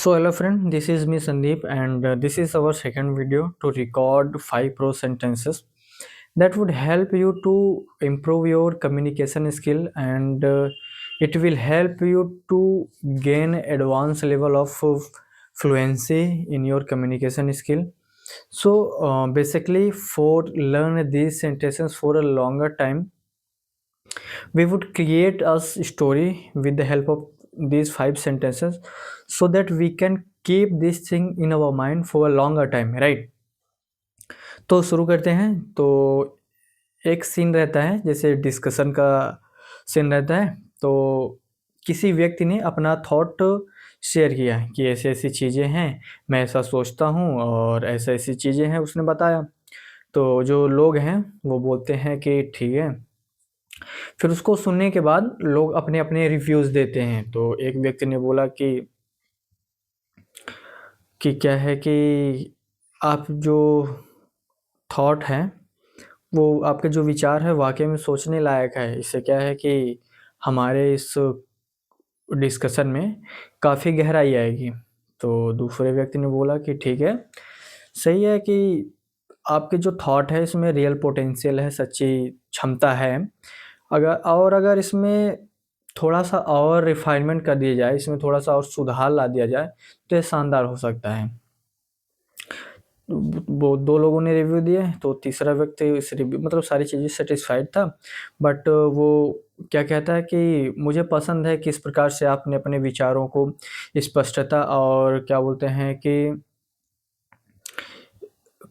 So hello friend, this is me Sandeep and this is our second video to record 5 pro sentences that would help you to improve your communication skill and it will help you to gain advanced level of fluency in your communication skill. So basically for learn these sentences for a longer time, we would create a story with the help of these 5 sentences so that we can keep this thing in our mind for a longer time, right? तो शुरू करते हैं। तो एक scene रहता है, जैसे discussion का सीन रहता है। तो किसी व्यक्ति ने अपना थॉट शेयर किया कि ऐसी ऐसी चीज़ें हैं, मैं ऐसा सोचता हूँ और ऐसी ऐसी चीज़ें हैं, उसने बताया। तो जो लोग हैं वो बोलते हैं कि ठीक है। फिर उसको सुनने के बाद लोग अपने अपने रिव्यूज़ देते हैं। तो एक व्यक्ति ने बोला कि क्या है कि आप जो थॉट हैं, वो आपके जो विचार है वाक़ई में सोचने लायक है। इससे क्या है कि हमारे इस डिस्कशन में काफ़ी गहराई आएगी। तो दूसरे व्यक्ति ने बोला कि ठीक है, सही है कि आपके जो थॉट है इसमें रियल पोटेंशियल है, सच्ची क्षमता है। अगर इसमें थोड़ा-सा और रिफ़ाइनमेंट कर दिया जाए, इसमें थोड़ा-सा और सुधार ला दिया जाए, तो ये शानदार हो सकता है। वो 2 लोगों ने रिव्यू दिए, तो तीसरा व्यक्ति इस रिव्यू मतलब सारी चीज़ें सैटिस्फाइड था। बट वो क्या कहता है कि मुझे पसंद है किस प्रकार से आपने अपने विचारों को स्पष्टता और क्या बोलते हैं कि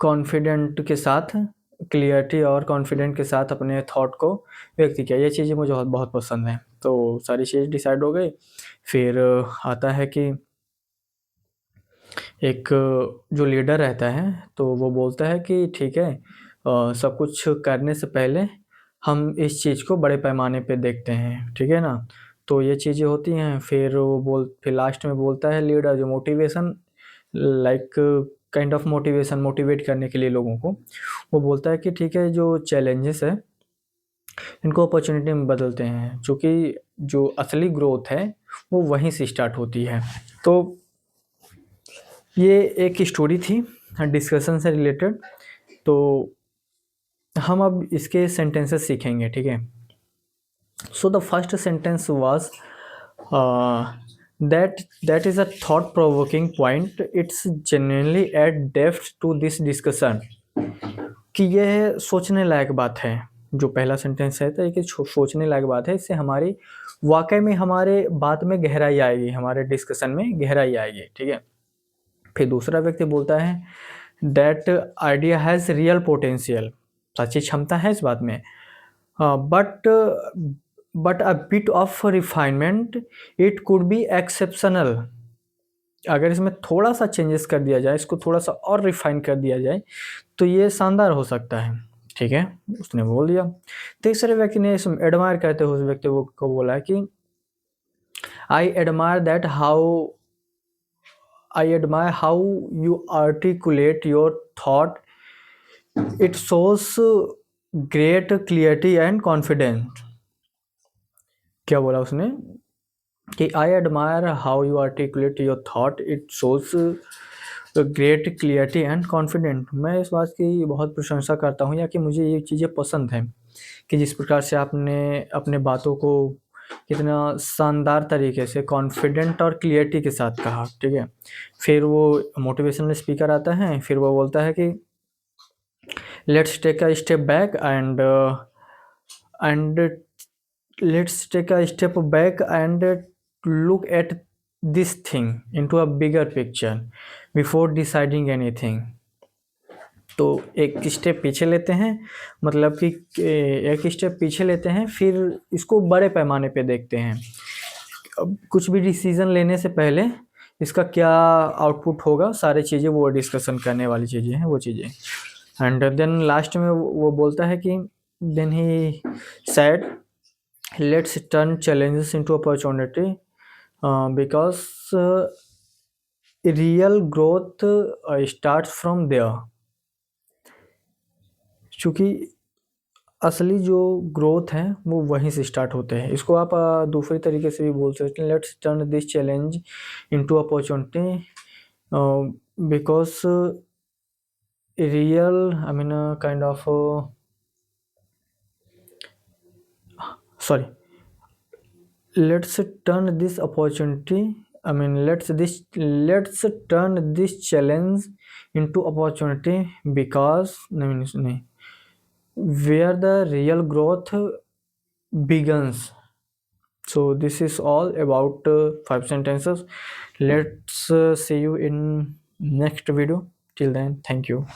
कॉन्फिडेंट के साथ, क्लियरिटी और कॉन्फिडेंट के साथ अपने थॉट को व्यक्त किया। ये चीज़ें मुझे बहुत बहुत पसंद हैं। तो सारी चीज़ डिसाइड हो गई। फिर आता है कि एक जो लीडर रहता है, तो वो बोलता है कि ठीक है, सब कुछ करने से पहले हम इस चीज़ को बड़े पैमाने पे देखते हैं, ठीक है ना? तो ये चीज़ें होती हैं। फिर लास्ट में बोलता है लीडर, जो motivation like kind of motivation, motivate करने के लिए लोगों को, वो बोलता है कि ठीक है, जो चैलेंजेस है इनको अपॉर्चुनिटी में बदलते हैं, चूँकि जो असली ग्रोथ है वो वहीं से स्टार्ट होती है। तो ये एक स्टोरी थी डिस्कशन से रिलेटेड। तो हम अब इसके सेंटेंसेस सीखेंगे, ठीक है? So the first sentence was that is a thought provoking point. It's genuinely add depth to this discussion. कि यह सोचने लायक बात है। जो पहला सेंटेंस है, तो ये कि सोचने लायक बात है, इससे हमारी वाकई में हमारे बात में गहराई आएगी, हमारे डिस्कशन में गहराई आएगी, ठीक है? फिर दूसरा व्यक्ति बोलता है that idea has real potential, सच्ची क्षमता है इस बात में, but but a bit of refinement it could be exceptional. अगर इसमें थोड़ा सा चेंजेस कर दिया जाए, इसको थोड़ा सा और रिफाइन कर दिया जाए, तो ये शानदार हो सकता है, ठीक है? उसने बोल दिया। तीसरे व्यक्ति ने एडमायर करते हुए उस व्यक्ति को बोला कि I admire that how I admire how you articulate your thought. It shows great clarity and confidence. क्या बोला उसने कि I admire how you articulate your thought. It shows great clarity and confidence. मैं इस बात की बहुत प्रशंसा करता हूँ, या कि मुझे ये चीज़ें पसंद हैं कि जिस प्रकार से आपने अपने बातों को कितना शानदार तरीके से कॉन्फिडेंट और क्लियरिटी के साथ कहा, ठीक है? फिर वो मोटिवेशनल स्पीकर आता है, फिर वो बोलता है कि let's take a step back and let's take a step back and look at this thing into a bigger picture before deciding anything. तो एक स्टेप पीछे लेते हैं, मतलब कि एक स्टेप पीछे लेते हैं, फिर इसको बड़े पैमाने पे देखते हैं। अब कुछ भी डिसीजन लेने से पहले इसका क्या आउटपुट होगा, सारी चीज़ें वो डिस्कशन करने वाली चीज़ें हैं, वो चीज़ें। एंड देन लास्ट में वो बोलता है कि then he said let's turn challenges into opportunity because real growth starts from there. चूँकि असली जो ग्रोथ है वो वहीं से स्टार्ट होते हैं। इसको आप दूसरे तरीके से भी बोल सकते हैं, let's turn this challenge into opportunity, because real I mean kind of sorry, let's turn this opportunity I mean let's turn this challenge into opportunity, because no, where the real growth begins. So this is all about 5 sentences. Let's see you in next video. Till then, thank you.